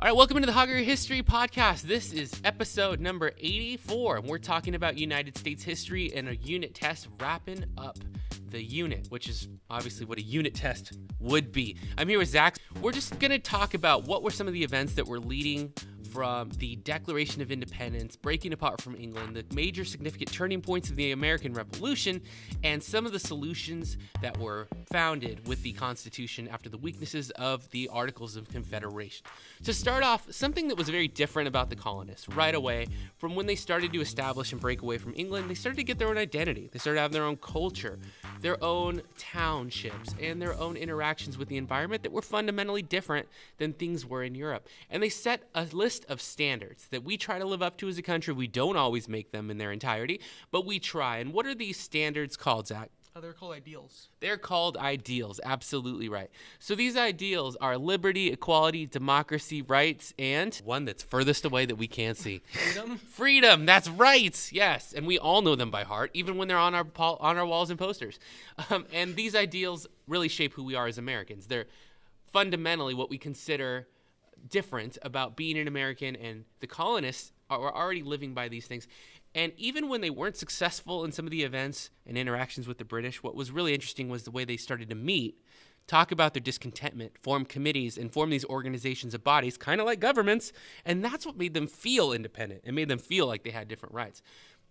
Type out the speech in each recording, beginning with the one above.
All right, welcome into the Hauger History Podcast. This is episode number 84, and we're talking about United States history and a unit test, wrapping up the unit, which is obviously what a unit test would be. I'm here with Zach. We're just going to talk about what were some of the events that were leading from the Declaration of Independence, breaking apart from England, the major significant turning points of the American Revolution, and some of the solutions that were founded with the Constitution after the weaknesses of the Articles of Confederation. To start off, something that was very different about the colonists right away, from when they started to establish and break away from England, they started to get their own identity. They started having their own culture, their own townships, and their own interactions with the environment that were fundamentally different than things were in Europe. And they set a list of standards that we try to live up to as a country. We don't always make them in their entirety, but we try. And what are these standards called, Zach? They're called ideals. They're called ideals. Absolutely right. So these ideals are liberty, equality, democracy, rights, and one that's furthest away that we can't see. Freedom? Freedom. That's right. Yes. And we all know them by heart, even when they're on our walls and posters. And these ideals really shape who we are as Americans. They're fundamentally what we consider different about being an American, and the colonists are already living by these things. And even when they weren't successful in some of the events and interactions with the British, what was really interesting was the way they started to meet, talk about their discontentment, form committees, and form these organizations of bodies, kind of like governments. And that's what made them feel independent. It made them feel like they had different rights.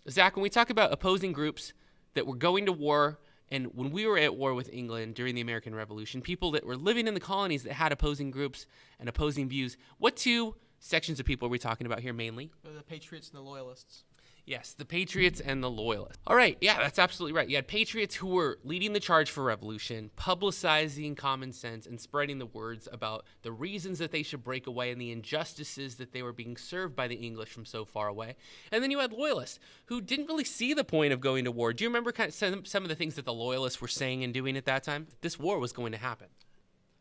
Zach, when we talk about opposing groups that were going to war, and when we were at war with England during the American Revolution, people that were living in the colonies that had opposing groups and opposing views, what two sections of people are we talking about here mainly? The Patriots and the Loyalists. Yes, the Patriots and the Loyalists. All right, yeah, that's absolutely right. You had Patriots who were leading the charge for revolution, publicizing common sense, and spreading the words about the reasons that they should break away and the injustices that they were being served by the English from so far away. And then you had Loyalists who didn't really see the point of going to war. Do you remember kind of some of the things that the Loyalists were saying and doing at that time? This war was going to happen.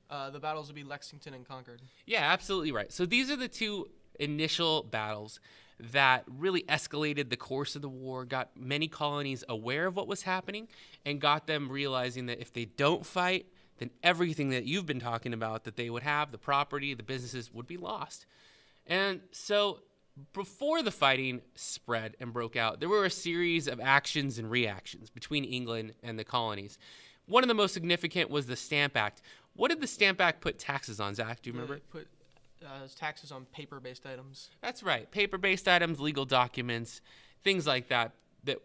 The battles would be Lexington and Concord. Yeah, absolutely right. So these are the two initial battles that really escalated the course of the war, got many colonies aware of what was happening, and got them realizing that if they don't fight, then everything that you've been talking about that they would have, the property, the businesses, would be lost. And so before the fighting spread and broke out, there were a series of actions and reactions between England and the colonies. One of the most significant was the Stamp Act. What did the Stamp Act put taxes on, Zach? Do you remember? It put taxes on paper-based items. That's right. Paper-based items, legal documents, things like that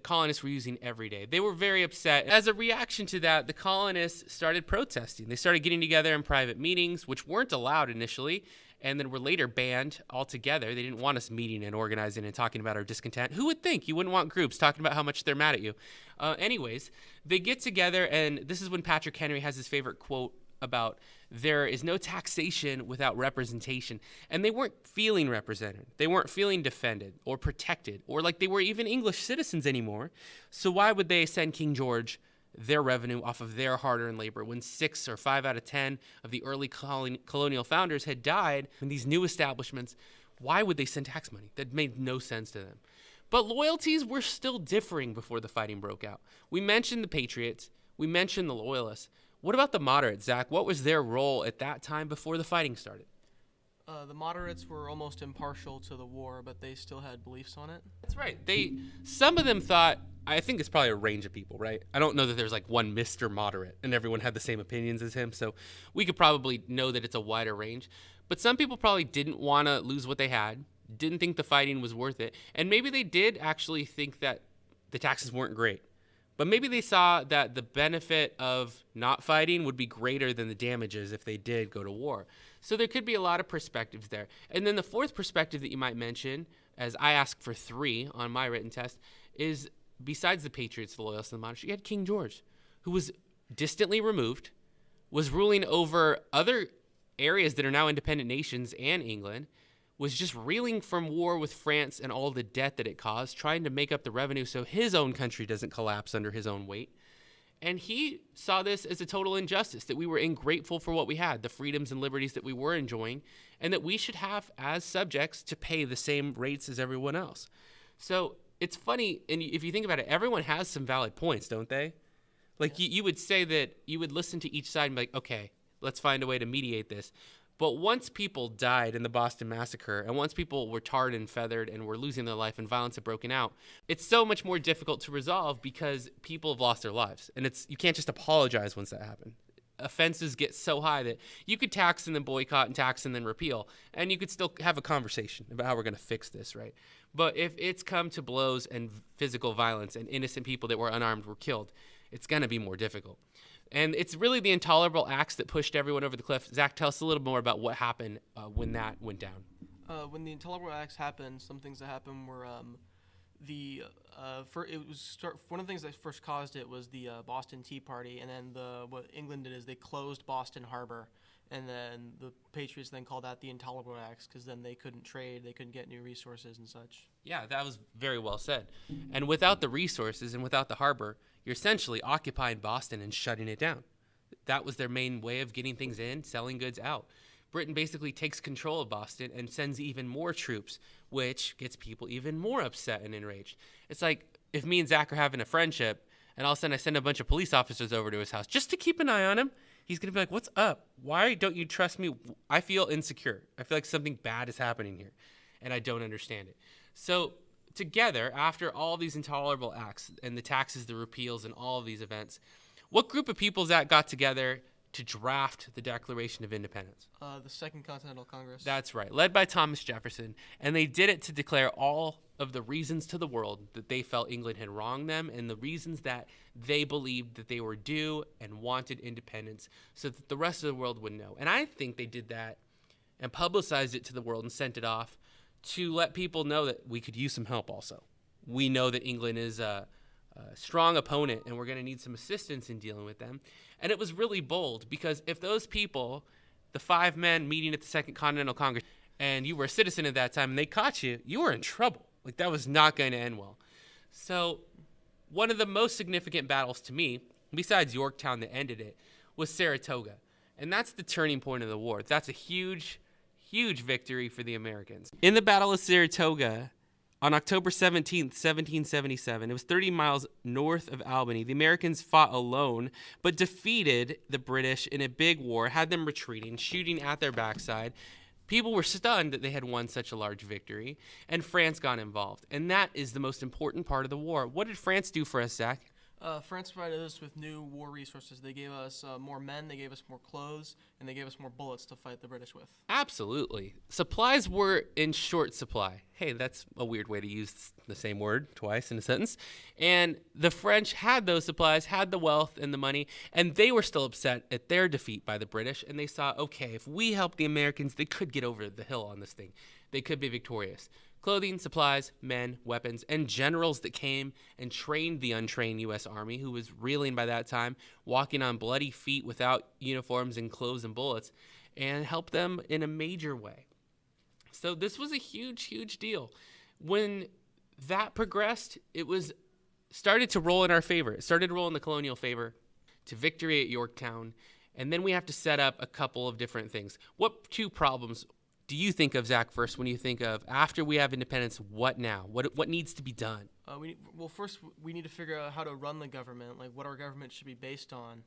colonists were using every day. They were very upset. As a reaction to that, the colonists started protesting. They started getting together in private meetings, which weren't allowed initially, and then were later banned altogether. They didn't want us meeting and organizing and talking about our discontent. Who would think? You wouldn't want groups talking about how much they're mad at you. Anyways, they get together, and this is when Patrick Henry has his favorite quote about there is no taxation without representation. And they weren't feeling represented. They weren't feeling defended or protected or like they were even English citizens anymore. So why would they send King George their revenue off of their hard-earned labor when 6 or 5 out of 10 of the early colonial founders had died in these new establishments? Why would they send tax money? That made no sense to them. But loyalties were still differing before the fighting broke out. We mentioned the Patriots. We mentioned the Loyalists. What about the moderates, Zach? What was their role at that time before the fighting started? The moderates were almost impartial to the war, but they still had beliefs on it. That's right. Some of them thought, I think it's probably a range of people, right? I don't know that there's like one Mr. Moderate and everyone had the same opinions as him, so we could probably know that it's a wider range. But some people probably didn't want to lose what they had, didn't think the fighting was worth it, and maybe they did actually think that the taxes weren't great. But maybe they saw that the benefit of not fighting would be greater than the damages if they did go to war. So there could be a lot of perspectives there. And then the fourth perspective that you might mention, as I asked for 3 on my written test, is besides the Patriots, the Loyalists, and the Moderates, you had King George, who was distantly removed, was ruling over other areas that are now independent nations and England, was just reeling from war with France and all the debt that it caused, trying to make up the revenue so his own country doesn't collapse under his own weight. And he saw this as a total injustice, that we were ingrateful for what we had, the freedoms and liberties that we were enjoying, and that we should have, as subjects, to pay the same rates as everyone else. So it's funny, and if you think about it, everyone has some valid points, don't they? Like you would say that you would listen to each side and be like, okay, let's find a way to mediate this. But once people died in the Boston Massacre, and once people were tarred and feathered and were losing their life and violence had broken out, it's so much more difficult to resolve because people have lost their lives. And you can't just apologize once that happened. Offenses get so high that you could tax and then boycott and tax and then repeal, and you could still have a conversation about how we're going to fix this, right? But if it's come to blows and physical violence and innocent people that were unarmed were killed, it's going to be more difficult. And it's really the Intolerable Acts that pushed everyone over the cliff. Zach, tell us a little more about what happened when that went down. When the Intolerable Acts happened, some things that happened were one of the things that first caused it was the Boston Tea Party, and then what England did is they closed Boston Harbor, and then the Patriots then called that the Intolerable Acts because then they couldn't trade, they couldn't get new resources and such. Yeah, that was very well said. And without the resources and without the harbor, you're essentially occupying Boston and shutting it down. That was their main way of getting things in, selling goods out. Britain basically takes control of Boston and sends even more troops, which gets people even more upset and enraged. It's like if me and Zach are having a friendship, and all of a sudden I send a bunch of police officers over to his house just to keep an eye on him. He's going to be like, what's up? Why don't you trust me? I feel insecure. I feel like something bad is happening here, and I don't understand it. So together, after all these intolerable acts and the taxes, the repeals, and all of these events, what group of people, Zach, got together to draft the Declaration of Independence? The Second Continental Congress. That's right, led by Thomas Jefferson, and they did it to declare all of the reasons to the world that they felt England had wronged them and the reasons that they believed that they were due and wanted independence so that the rest of the world would know. And I think they did that and publicized it to the world and sent it off to let people know that we could use some help also. We know that England is a strong opponent and we're going to need some assistance in dealing with them. And it was really bold because if those people, the 5 men meeting at the Second Continental Congress, and you were a citizen at that time and they caught you, you were in trouble. Like, that was not going to end well. So one of the most significant battles to me, besides Yorktown that ended it, was Saratoga. And that's the turning point of the war. That's a huge, huge victory for the Americans. In the Battle of Saratoga, on October 17th, 1777, it was 30 miles north of Albany. The Americans fought alone, but defeated the British in a big war, had them retreating, shooting at their backside. People were stunned that they had won such a large victory, and France got involved. And that is the most important part of the war. What did France do for us, Zach? France provided us with new war resources. They gave us more men, they gave us more clothes, and they gave us more bullets to fight the British with. Absolutely. Supplies were in short supply. Hey, that's a weird way to use the same word twice in a sentence. And the French had those supplies, had the wealth and the money, and they were still upset at their defeat by the British. And they saw, okay, if we help the Americans, they could get over the hill on this thing. They could be victorious. Clothing, supplies, men, weapons, and generals that came and trained the untrained U.S. Army, who was reeling by that time, walking on bloody feet without uniforms and clothes and bullets, and helped them in a major way. So this was a huge, huge deal. When that progressed, it started to roll in our favor. It started to roll in the colonial favor to victory at Yorktown, and then we have to set up a couple of different things. What 2 problems do you think of, Zach, first when you think of after we have independence, what now? What needs to be done? First we need to figure out how to run the government, like what our government should be based on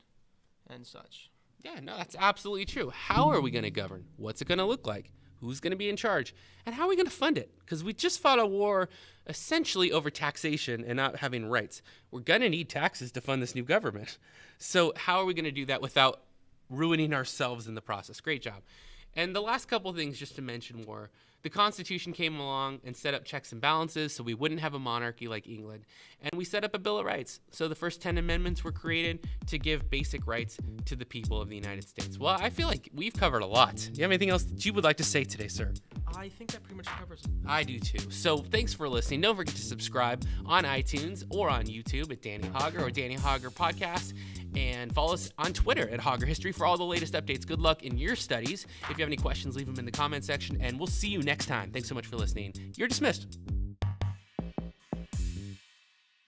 and such. Yeah, no, that's absolutely true. How are we going to govern? What's it going to look like? Who's going to be in charge? And how are we going to fund it? Because we just fought a war essentially over taxation and not having rights. We're going to need taxes to fund this new government. So how are we going to do that without ruining ourselves in the process? Great job. And the last couple of things just to mention were the Constitution came along and set up checks and balances so we wouldn't have a monarchy like England. And we set up a Bill of Rights. So the first 10 amendments were created to give basic rights to the people of the United States. Well, I feel like we've covered a lot. Do you have anything else that you would like to say today, sir? I think that pretty much covers it. I do too. So thanks for listening. Don't forget to subscribe on iTunes or on YouTube at Danny Hauger or Danny Hauger Podcast. And follow us on Twitter at Hauger History for all the latest updates. Good luck in your studies. If you have any questions, leave them in the comment section. And we'll see you next time. Thanks so much for listening. You're dismissed.